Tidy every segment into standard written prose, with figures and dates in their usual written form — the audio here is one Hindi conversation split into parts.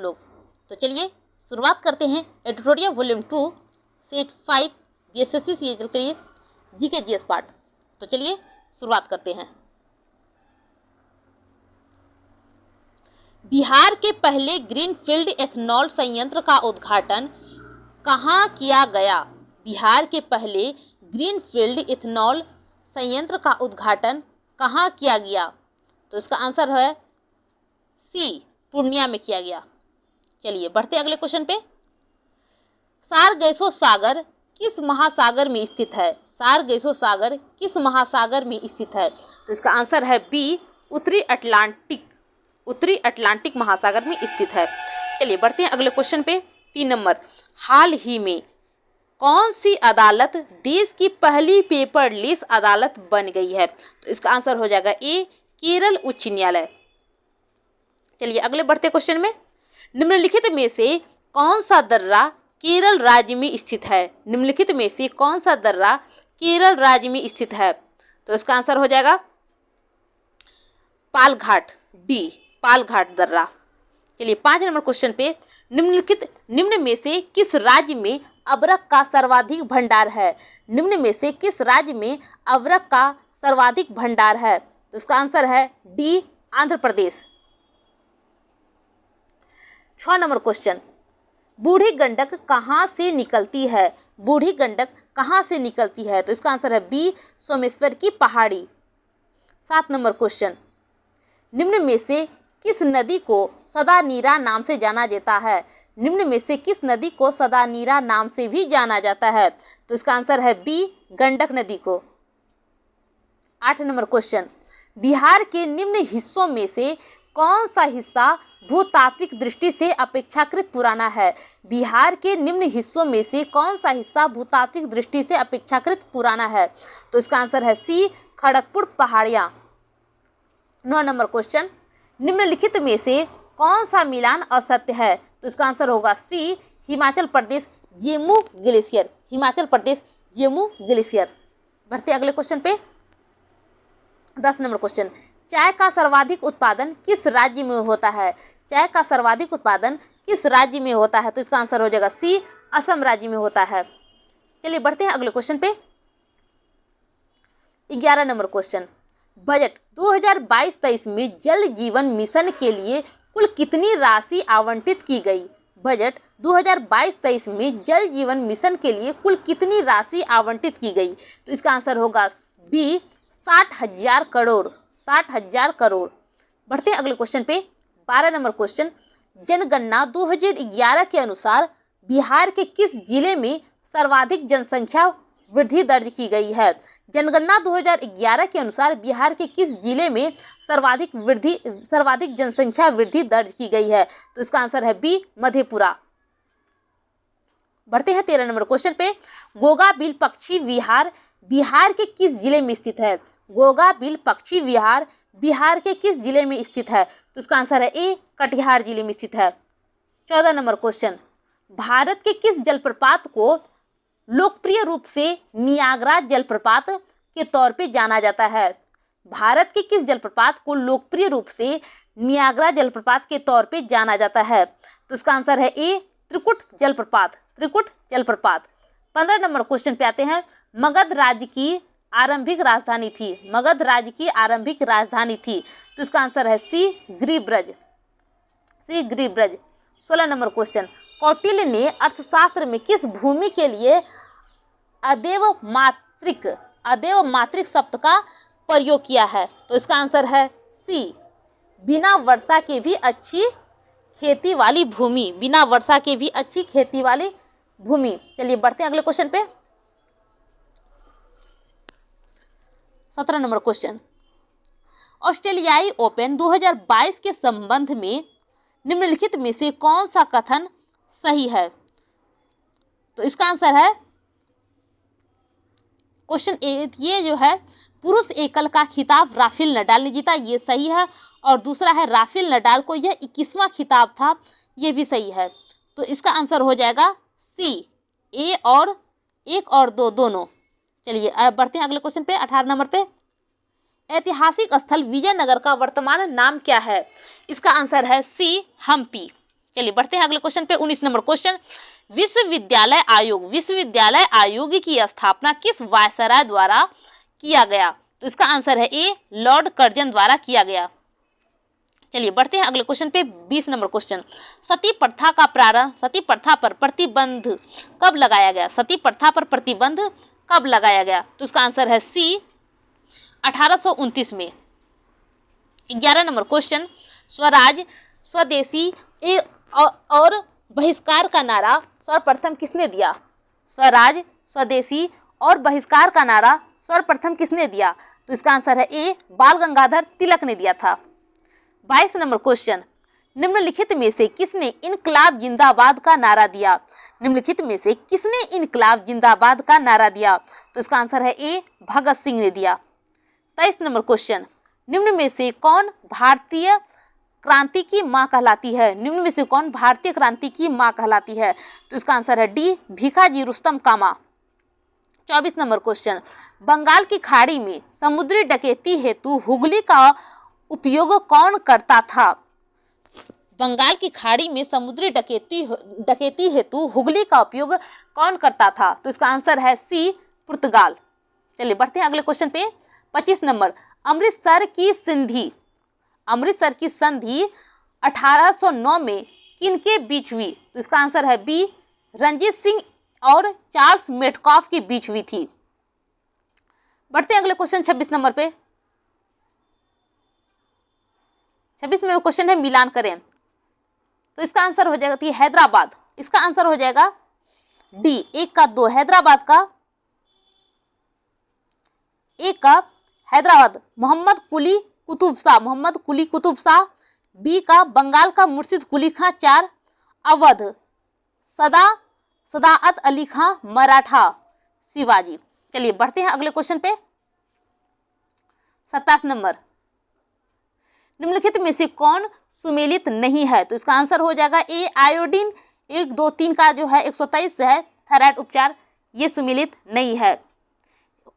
लोग। तो चलिए शुरुआत करते हैं editorial volume 2 set 5 BSSC CGL के लिए जीके जीएस पार्ट। तो चलिए शुरुआत करते हैं। बिहार के पहले ग्रीनफील्ड एथेनॉल संयंत्र का उद्घाटन कहाँ किया गया? बिहार के पहले ग्रीनफील्ड एथेनॉल संयंत्र का उद्घाटन कहाँ किया गया? तो इसका आंसर है सी, पूर्णिया में किया गया। चलिए बढ़ते अगले क्वेश्चन पे। सारगेसो सागर किस महासागर में स्थित है? सारगेसो सागर किस महासागर में स्थित है? तो इसका आंसर है बी, उत्तरी अटलांटिक महासागर में स्थित है। चलिए बढ़ते हैं अगले क्वेश्चन पे। 3 नंबर, हाल ही में कौन सी अदालत देश की पहली पेपरलेस अदालत बन गई है? तो इसका आंसर हो जाएगा ए, केरल उच्च न्यायालय। चलिए अगले बढ़ते क्वेश्चन में। निम्नलिखित में से कौन सा दर्रा केरल राज्य में स्थित है? निम्नलिखित में से कौन सा दर्रा केरल राज्य में स्थित है? तो इसका आंसर हो जाएगा पालघाट, डी, पालघाट दर्रा। चलिए 5 नंबर क्वेश्चन पे। निम्न में से किस राज्य में अबरक का सर्वाधिक भंडार है? निम्न में से किस राज्य में अबरक का सर्वाधिक भंडार है? तो इसका आंसर है D, Andhra Pradesh. 6 number question, बूढ़ी गंडक कहाँ से निकलती है? बूढ़ी गंडक कहाँ से निकलती है? तो इसका आंसर है बी, सोमेश्वर की पहाड़ी। 7 नंबर क्वेश्चन, निम्न में से किस नदी को सदा नीरा नाम से जाना जाता है? निम्न में से किस नदी को सदा नीरा नाम से भी जाना जाता है? तो इसका आंसर है बी, गंडक नदी को। 8 नंबर क्वेश्चन, बिहार के निम्न हिस्सों में से कौन सा हिस्सा भूतात्विक दृष्टि से अपेक्षाकृत पुराना है? बिहार के निम्न हिस्सों में से कौन सा हिस्सा भूतात्विक दृष्टि से अपेक्षाकृत पुराना है? तो इसका आंसर है सी, खड़गपुर पहाड़ियाँ। 9 नंबर क्वेश्चन, निम्नलिखित में से कौन सा मिलान असत्य है? तो इसका आंसर होगा सी, हिमाचल प्रदेश जेमू ग्लेशियर। हिमाचल प्रदेश जेमू ग्लेशियर। बढ़ते अगले क्वेश्चन पे। 10 नंबर क्वेश्चन, चाय का सर्वाधिक उत्पादन किस राज्य में होता है? चाय का सर्वाधिक उत्पादन किस राज्य में होता है? तो इसका आंसर हो जाएगा सी, असम राज्य में होता है। चलिए बढ़ते हैं अगले क्वेश्चन पे। 11 नंबर क्वेश्चन, बजट 2022-23 में जल जीवन मिशन के लिए कुल कितनी राशि आवंटित की गई? बजट 2022-23 में जल जीवन मिशन के लिए कुल कितनी राशि आवंटित की गई? तो इसका आंसर होगा बी, 60,000 करोड़। 60,000 करोड़। बढ़ते हैं अगले क्वेश्चन पे। 12 नंबर क्वेश्चन, जनगणना 2011 के अनुसार बिहार के किस जिले में सर्वाधिक जनसंख्या वृद्धि दर्ज की गई है? जनगणना 2011 के अनुसार बिहार के किस जिले में सर्वाधिक जनसंख्या वृद्धि दर्ज की गई है? तो इसका आंसर है बी, मधेपुरा। बढ़ते हैं 13 नंबर क्वेश्चन पे। गोगा बिल पक्षी विहार बिहार के किस जिले में स्थित है? गोगा बिल पक्षी विहार बिहार के किस जिले में स्थित है? तो इसका आंसर है ए, कटिहार जिले में स्थित है। 14 नंबर क्वेश्चन, भारत के किस जलप्रपात को लोकप्रिय रूप से नियाग्रा जलप्रपात के तौर पे जाना जाता है? भारत के किस जलप्रपात को लोकप्रिय रूप से नियाग्रा जलप्रपात के तौर पे जाना जाता है? तो इसका आंसर है ए, त्रिकुट जलप्रपात। त्रिकुट जलप्रपात। 15 नंबर क्वेश्चन पे आते हैं। मगध राज्य की आरंभिक राजधानी थी। मगध राज्य की आरंभिक राजधानी थी। तो इसका आंसर है सी, गिरिब्रज। सी, गिरिब्रज। 16 नंबर क्वेश्चन, कौटिल्य ने अर्थशास्त्र में किस भूमि के लिए अदेव मात्रिक शब्द का प्रयोग किया है? तो इसका आंसर है सी, बिना वर्षा के भी अच्छी खेती वाली भूमि। बिना वर्षा के भी अच्छी खेती वाली भूमि। चलिए बढ़ते हैं अगले क्वेश्चन पे। 17 नंबर क्वेश्चन, ऑस्ट्रेलियाई ओपन 2022 के संबंध में निम्नलिखित में से कौन सा कथन सही है? तो इसका आंसर है क्वेश्चन ए, ये जो है पुरुष एकल का खिताब राफेल नडाल ने जीता, ये सही है। और दूसरा है राफेल नडाल को यह 21वां खिताब था, ये भी सही है। तो इसका आंसर हो जाएगा सी, ए और 1 और 2 दोनों। चलिए बढ़ते हैं अगले क्वेश्चन पे। 18 नंबर पे, ऐतिहासिक स्थल विजयनगर का वर्तमान नाम क्या है? इसका आंसर है सी, हम्पी। चलिए बढ़ते हैं अगले क्वेश्चन पे। 19 नंबर क्वेश्चन, विश्वविद्यालय आयोग की स्थापना किस वायसराय द्वारा किया गया? तो इसका आंसर है ए, लॉर्ड कर्जन द्वारा किया गया। चलिए बढ़ते हैं अगले क्वेश्चन पे। 20 नंबर क्वेश्चन, सती प्रथा पर प्रतिबंध कब लगाया गया? सती प्रथा पर प्रतिबंध कब लगाया गया? तो इसका आंसर है सी, 1829 में। 11 नंबर क्वेश्चन, स्वराज, स्वदेशी और बहिष्कार का नारा सर्वप्रथम किसने दिया? स्वराज, स्वदेशी और बहिष्कार का नारा सर्वप्रथम किसने दिया? तो इसका आंसर है ए, बाल गंगाधर तिलक ने दिया था। 22 नंबर क्वेश्चन, निम्नलिखित में से किसने इनकलाब जिंदाबाद का नारा दिया? निम्नलिखित में से किसने इनकलाब जिंदाबाद का नारा दिया? तो इसका आंसर है ए, भगत सिंह ने दिया। 23 नंबर क्वेश्चन, निम्न में से कौन भारतीय क्रांति की मां कहलाती है? निम्न में से कौन भारतीय क्रांति की मां कहलाती है? तो इसका आंसर है डी, भीखाजी रुस्तम कामा। 24 नंबर क्वेश्चन, बंगाल की खाड़ी में समुद्री डकैती हेतु हुगली का उपयोग कौन करता था? बंगाल की खाड़ी में समुद्री डकैती हेतु हुगली का उपयोग कौन करता था? तो इसका आंसर है सी, पुर्तगाल। चलिए बढ़ते हैं अगले क्वेश्चन पे। 25 नंबर, अमृतसर की संधि 1809 में किनके बीच हुई? तो इसका आंसर है बी, रंजीत सिंह और चार्ल्स मेटकॉफ के बीच हुई थी। बढ़ते हैं अगले क्वेश्चन 26 नंबर पे। 26 में क्वेश्चन है मिलान करें। तो इसका आंसर हो जाएगा हैदराबाद। इसका आंसर हो जाएगा डी, 1 का 2, हैदराबाद का 1 का हैदराबाद, मोहम्मद कुली कुतुब शाह। बी का बंगाल का मुर्शिद कुली खां 4, अवध सदाअत अली खां, मराठा शिवाजी। चलिए बढ़ते हैं अगले क्वेश्चन पे। 27 नंबर, निम्नलिखित में से कौन सुमेलित नहीं है? तो इसका आंसर हो जाएगा ए, आयोडीन 1, 2, 3 का जो है 123 है थायराइड उपचार, ये सुमेलित नहीं है।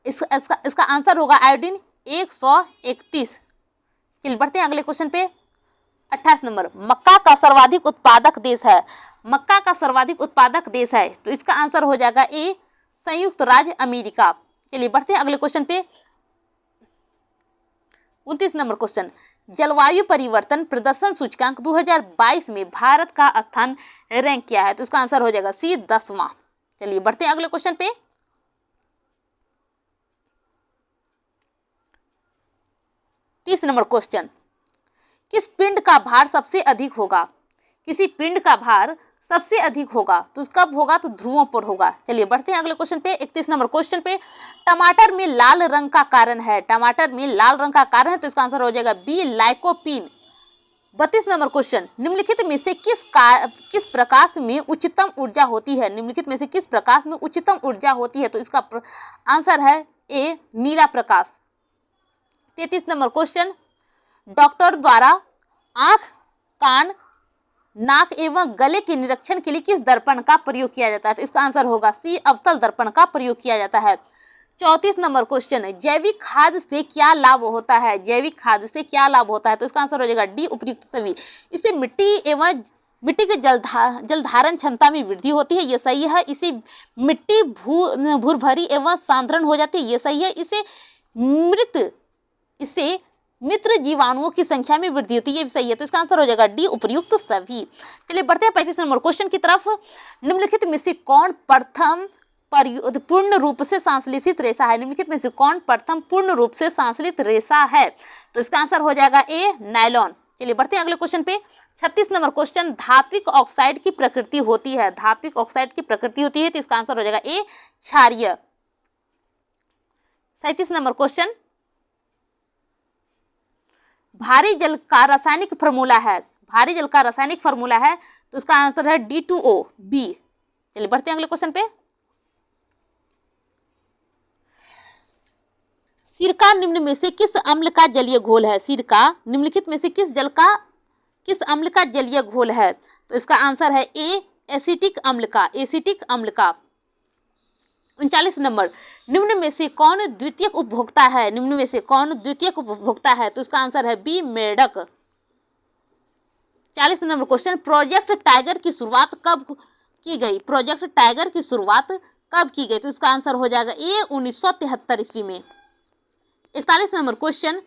इसका आंसर होगा आयोडीन 131। चलिए बढ़ते हैं अगले क्वेश्चन पे। 28 नंबर, मक्का का सर्वाधिक उत्पादक देश है। मक्का का सर्वाधिक उत्पादक देश है, तो इसका आंसर हो जाएगा ए, संयुक्त राज्य अमेरिका। चलिए बढ़ते हैं अगले क्वेश्चन पे। 29 नंबर क्वेश्चन, जलवायु परिवर्तन प्रदर्शन सूचकांक 2022 में भारत का स्थान रैंक किया है? तो इसका आंसर हो जाएगा सी, 10वां। चलिए बढ़ते हैं अगले क्वेश्चन पे। 30 नंबर क्वेश्चन, किस पिंड का भार सबसे अधिक होगा? किसी पिंड का भार सबसे अधिक होगा तो कब होगा? तो ध्रुवों पर होगा। चलिए बढ़ते हैं अगले क्वेश्चन पे। 31 नंबर क्वेश्चन पे, टमाटर में लाल रंग का कारण है। टमाटर में लाल रंग का कारण है, तो इसका आंसर हो जाएगा बी, लाइकोपीन। 32 नंबर क्वेश्चन, निम्नलिखित में से किस प्रकाश में उच्चतम ऊर्जा होती है? निम्नलिखित में से किस प्रकाश में उच्चतम ऊर्जा होती है? तो इसका आंसर है ए, नीला प्रकाश। 33 नंबर क्वेश्चन, डॉक्टर द्वारा आंख, कान, नाक एवं गले के निरीक्षण के लिए किस दर्पण का प्रयोग किया जाता है? तो इसका आंसर होगा सी, अवतल दर्पण का प्रयोग किया जाता है। 34 नंबर क्वेश्चन, जैविक खाद से क्या लाभ होता है? जैविक खाद से क्या लाभ होता है? तो इसका आंसर हो जाएगा डी, उपयुक्त सभी। इससे मिट्टी के जलधारण क्षमता में वृद्धि होती है, ये सही है। इसे मिट्टी भूरभरी एवं सांद्रण हो जाती है, ये सही है। इससे मित्र जीवाणुओं की संख्या में वृद्धि होती है, ये भी सही है। तो इसका आंसर हो जाएगा डी, उपयुक्त सभी। चलिए बढ़ते हैं 35 नंबर क्वेश्चन की तरफ। निम्नलिखित में से कौन प्रथम पूर्ण रूप से संश्लेषित रेशा है? निम्नलिखित में से कौन प्रथम पूर्ण रूप से संश्लेषित रेशा है? तो इसका आंसर हो जाएगा ए, नायलॉन। चलिए बढ़ते हैं अगले क्वेश्चन पे। 36 नंबर क्वेश्चन, धात्विक ऑक्साइड की प्रकृति होती है। धात्विक ऑक्साइड की प्रकृति होती है, तो इसका आंसर हो जाएगा ए, क्षारीय। 37 नंबर क्वेश्चन, भारी जल का रासायनिक फार्मूला है। भारी जल का रासायनिक फार्मूला है, तो इसका आंसर है D2O, बी। चलिए बढ़ते हैं अगले क्वेश्चन पे। सिरका निम्न में से किस अम्ल का जलीय घोल है? सिरका निम्नलिखित में से किस अम्ल का जलीय घोल है? तो इसका आंसर है ए, एसिटिक अम्ल का। 39 नंबर, निम्न में से कौन द्वितीयक उपभोक्ता है? निम्न में से कौन द्वितीयक उपभोक्ता है? तो इसका आंसर है बी, मेढक। 40 नंबर क्वेश्चन, प्रोजेक्ट टाइगर की शुरुआत कब की गई? प्रोजेक्ट टाइगर की शुरुआत कब की गई? तो इसका आंसर हो जाएगा ए 1973 ईस्वी में। 41 नंबर क्वेश्चन,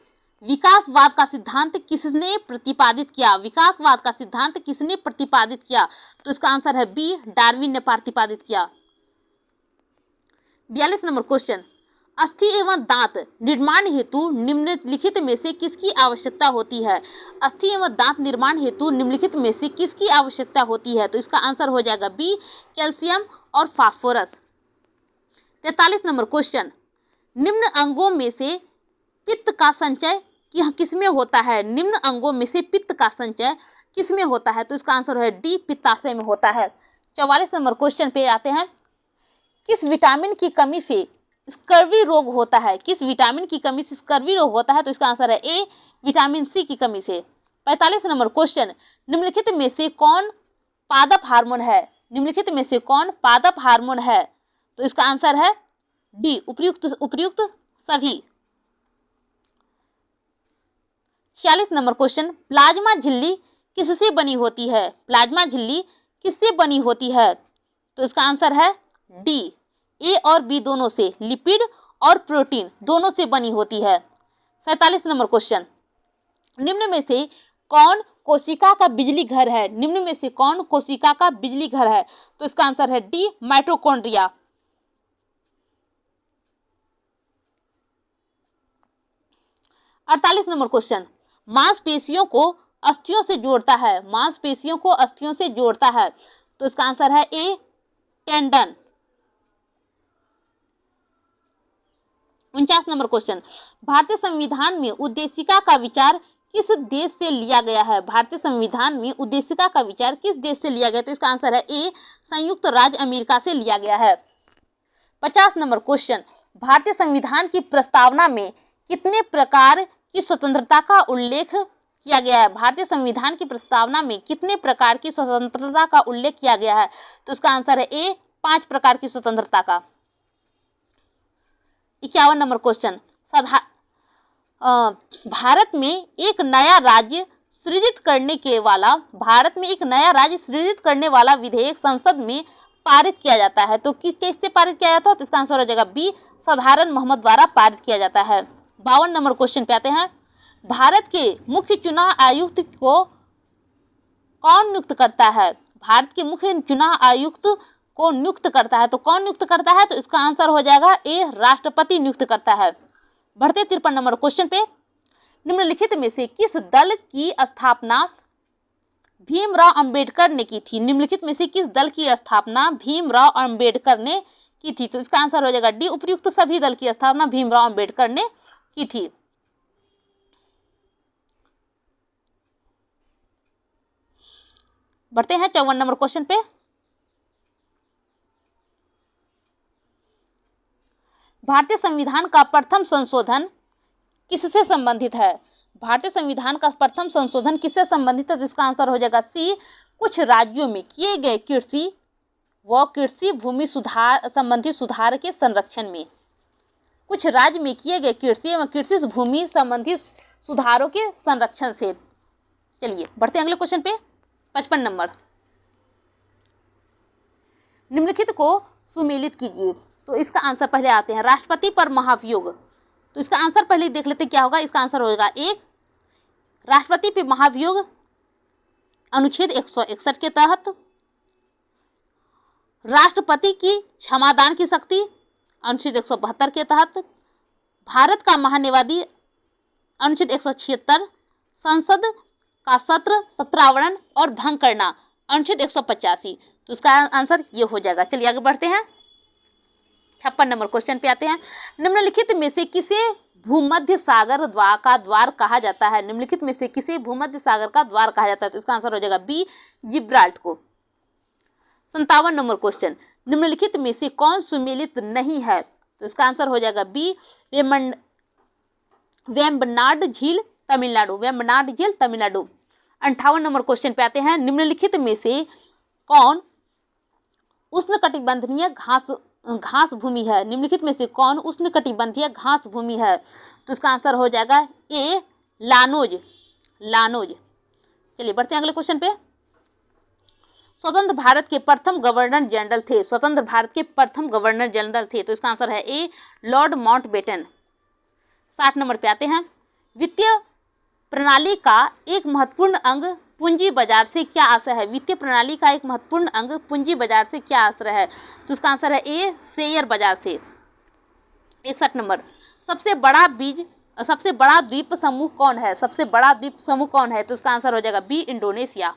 विकासवाद का सिद्धांत किसने प्रतिपादित किया? विकासवाद का सिद्धांत किसने प्रतिपादित किया? तो इसका आंसर है बी, डार्विन ने प्रतिपादित किया। 42 नंबर क्वेश्चन, अस्थि एवं दांत निर्माण हेतु निम्नलिखित में से किसकी आवश्यकता होती है? अस्थि एवं दांत निर्माण हेतु निम्नलिखित में से किसकी आवश्यकता होती है? तो इसका आंसर हो जाएगा बी, कैल्शियम और फास्फोरस। 43 नंबर क्वेश्चन, निम्न अंगों में से पित्त का संचय किसमें होता है? निम्न अंगों में से पित्त का संचय किसमें होता है? तो इसका आंसर है डी, पित्ताशय में होता है। 44 नंबर क्वेश्चन पे आते हैं, किस विटामिन की कमी से स्कर्वी रोग होता है? किस विटामिन की कमी से स्कर्वी रोग होता है? तो इसका आंसर है ए, विटामिन सी की कमी से। 45 नंबर क्वेश्चन, निम्नलिखित में से कौन पादप हार्मोन है? निम्नलिखित में से कौन पादप हार्मोन है? तो इसका आंसर है डी, उपयुक्त सभी। 46 नंबर क्वेश्चन, प्लाज्मा झिल्ली किससे बनी होती है? प्लाज्मा झिल्ली किससे बनी होती है? तो इसका आंसर है डी, ए और बी दोनों से, लिपिड और प्रोटीन दोनों से बनी होती है। 47 नंबर क्वेश्चन, निम्न में से कौन कोशिका का बिजली घर है? निम्न में से कौन कोशिका का बिजली घर है? तो इसका आंसर है डी, माइटोकॉन्ड्रिया। 48 नंबर क्वेश्चन, मांसपेशियों को अस्थियों से जोड़ता है? मांसपेशियों को अस्थियों से जोड़ता है? तो इसका आंसर है ए, टेंडन। 49 नंबर क्वेश्चन, भारतीय संविधान में उद्देशिका का विचार किस देश से लिया गया है? भारतीय संविधान में उद्देशिका का विचार किस देश से लिया गया? तो इसका आंसर है ए, संयुक्त राज्य अमेरिका से लिया गया है। 50 नंबर क्वेश्चन, भारतीय संविधान की प्रस्तावना में कितने प्रकार की स्वतंत्रता का उल्लेख किया गया है? भारतीय संविधान की प्रस्तावना में कितने प्रकार की स्वतंत्रता का उल्लेख किया गया है? तो इसका आंसर है ए, 5 प्रकार की स्वतंत्रता का। 51 नंबर क्वेश्चन, भारत में एक नया राज्य सृजित करने वाला विधेयक संसद में पारित किया जाता है। तो किससे पारित किया जाता है? तो इसका आंसर हो जाएगा बी, साधारण बहुमत द्वारा पारित किया जाता है। 52 नंबर क्वेश्चन पे आते हैं, भारत के मुख्य चुनाव आयुक्त को कौन नियुक्त करता है? भारत के मुख्य चुनाव आयुक्त को नियुक्त करता है, तो कौन नियुक्त करता है? तो इसका आंसर हो जाएगा ए, राष्ट्रपति नियुक्त करता है। बढ़ते 53 नंबर क्वेश्चन पे, निम्नलिखित में से किस दल की स्थापना भीमराव अंबेडकर ने की थी? निम्नलिखित में से किस दल की स्थापना भीमराव अंबेडकर ने की थी? तो इसका आंसर हो जाएगा डी, उपयुक्त सभी दल की स्थापना भीमराव अंबेडकर ने की थी। बढ़ते हैं 54 नंबर क्वेश्चन पे, भारतीय संविधान का प्रथम संशोधन किससे संबंधित है? भारतीय संविधान का प्रथम संशोधन किससे संबंधित है? जिसका आंसर हो जाएगा सी, कुछ राज्यों में किए गए कृषि भूमि सुधार संबंधी सुधार के संरक्षण में। कुछ राज्य में किए गए कृषि एवं कृषि भूमि संबंधी सुधारों के संरक्षण से। चलिए बढ़ते हैं अगले क्वेश्चन पे, 55 नंबर, निम्नलिखित को सुमेलित कीजिए। तो इसका आंसर पहले आते हैं, राष्ट्रपति पर महाभियोग। तो इसका आंसर पहले देख लेते क्या होगा। इसका आंसर होगा एक, राष्ट्रपति पे महाभियोग अनुच्छेद 161 के तहत, राष्ट्रपति की क्षमादान की शक्ति अनुच्छेद 172 के तहत, भारत का महान्यायवादी अनुच्छेद 176, संसद का सत्र सत्रावरण और भंग करना अनुच्छेद 185। तो इसका आंसर ये हो जाएगा। चलिए आगे बढ़ते हैं, 56 नंबर क्वेश्चन पे आते हैं, निम्नलिखित में से किसे भूमध्य सागर का द्वार कहा जाता है? निम्नलिखित में से किसे भूमध्य सागर का द्वार कहा जाता है? तो इसका आंसर हो जाएगा बी, जिब्राल्ट को। 57 नंबर क्वेश्चन, निम्नलिखित में से कौन सुमेलित नहीं है? तो इसका आंसर हो जाएगा बी, वेम्बनाड झील तमिलनाडु, वेम्बनाड झील तमिलनाडु। 58 नंबर क्वेश्चन पे आते हैं, निम्नलिखित में से कौन उष्णकटिबंधीय घास भूमि है? निम्नलिखित में से कौन उष्णकटिबंधीय घास भूमि है? तो इसका आंसर हो जाएगा ए, लानोज। चलिए बढ़ते हैं अगले क्वेश्चन पे। स्वतंत्र भारत के प्रथम गवर्नर जनरल थे, स्वतंत्र भारत के प्रथम गवर्नर जनरल थे, तो इसका आंसर है ए लॉर्ड माउंटबेटन। 60 नंबर पे आते हैं। वित्तीय प्रणाली का एक महत्वपूर्ण अंग पूंजी बाजार से क्या आशय है? वित्तीय प्रणाली का एक महत्वपूर्ण अंग पूंजी बाजार से क्या आशय है? तो इसका आंसर है ए शेयर बाजार से। 61 नंबर, सबसे बड़ा द्वीप समूह कौन है? सबसे बड़ा द्वीप समूह कौन है? तो इसका आंसर हो जाएगा बी इंडोनेशिया।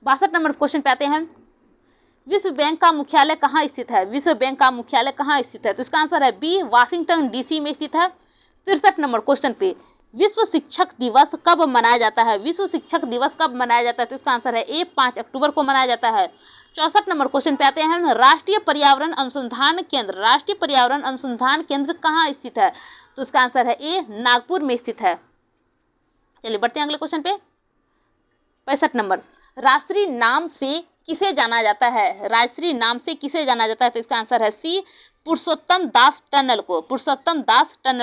62 नंबर क्वेश्चन पे आते हैं। विश्व बैंक का मुख्यालय कहाँ स्थित है? विश्व बैंक का मुख्यालय कहाँ स्थित है? तो इसका आंसर है बी वाशिंगटन डीसी में स्थित है। 63 नंबर क्वेश्चन पे, विश्व शिक्षक दिवस कब मनाया जाता है? विश्व शिक्षक दिवस कब मनाया जाता है? तो इसका आंसर है ए 5 अक्टूबर को मनाया जाता है। 64 नंबर क्वेश्चन पे आते हैं। राष्ट्रीय पर्यावरण अनुसंधान केंद्र कहाँ स्थित है? तो इसका आंसर है ए नागपुर में स्थित है। चलिए बढ़ते हैं अगले क्वेश्चन पे। 65 नंबर, राष्ट्रीय नाम से किसे जाना जाता है? राष्ट्रीय नाम से किसे जाना जाता है? तो इसका आंसर है सी पुरुषोत्तम दास टनल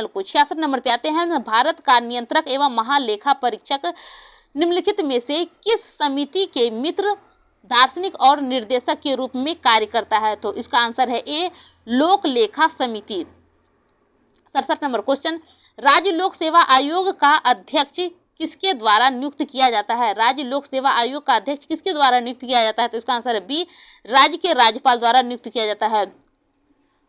को। 66 नंबर पे आते हैं। भारत का नियंत्रक एवं महालेखा परीक्षक निम्नलिखित में से किस समिति के मित्र दार्शनिक और निर्देशक के रूप में कार्य करता है? तो इसका आंसर है ए लोक लेखा समिति। 67 नंबर क्वेश्चन, राज्य लोक सेवा आयोग का अध्यक्ष किसके द्वारा नियुक्त किया जाता है? राज्य लोक सेवा आयोग का अध्यक्ष किसके द्वारा नियुक्त किया जाता है? तो इसका आंसर है बी राज्य के राज्यपाल द्वारा नियुक्त किया जाता है।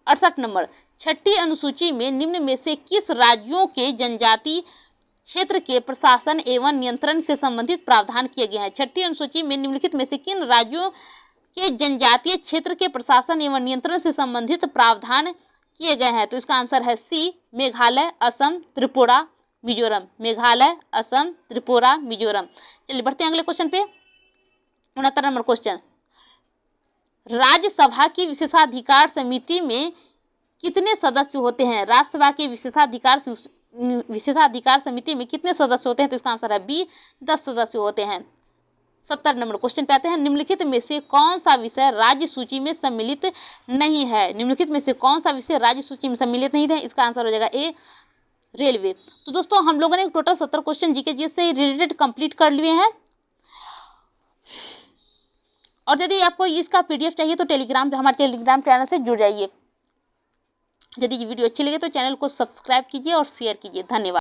68 नंबर, छठी अनुसूची में निम्न में से किस राज्यों के जनजातीय क्षेत्र के प्रशासन एवं नियंत्रण से संबंधित प्रावधान किए गए हैं? छठी अनुसूची में निम्नलिखित में से किन राज्यों के जनजातीय क्षेत्र के प्रशासन एवं नियंत्रण से संबंधित प्रावधान किए गए हैं? तो इसका आंसर है सी मेघालय, असम, त्रिपुरा, मिजोरम। मेघालय, असम, त्रिपुरा, मिजोरम। चलिए बढ़ते हैं अगले क्वेश्चन पे। 69 नंबर क्वेश्चन, राज्यसभा की विशेषाधिकार समिति में कितने सदस्य होते हैं? राज्यसभा के विशेषाधिकार समिति में कितने सदस्य होते हैं? तो इसका आंसर है बी 10 सदस्य होते हैं। 70 नंबर क्वेश्चन पे आते हैं। निम्नलिखित में से कौन सा विषय राज्य सूची में सम्मिलित नहीं है? निम्नलिखित में से कौन सा विषय राज्य सूची में सम्मिलित नहीं है? इसका आंसर हो जाएगा ए रेलवे। तो दोस्तों हम लोगों ने टोटल 70 क्वेश्चन जीके जी से रिलेटेड कंप्लीट कर लिए हैं। और यदि आपको इसका पीडीएफ चाहिए तो हमारे टेलीग्राम चैनल से जुड़ जाइए। यदि वीडियो अच्छी लगे तो चैनल को सब्सक्राइब कीजिए और शेयर कीजिए। धन्यवाद।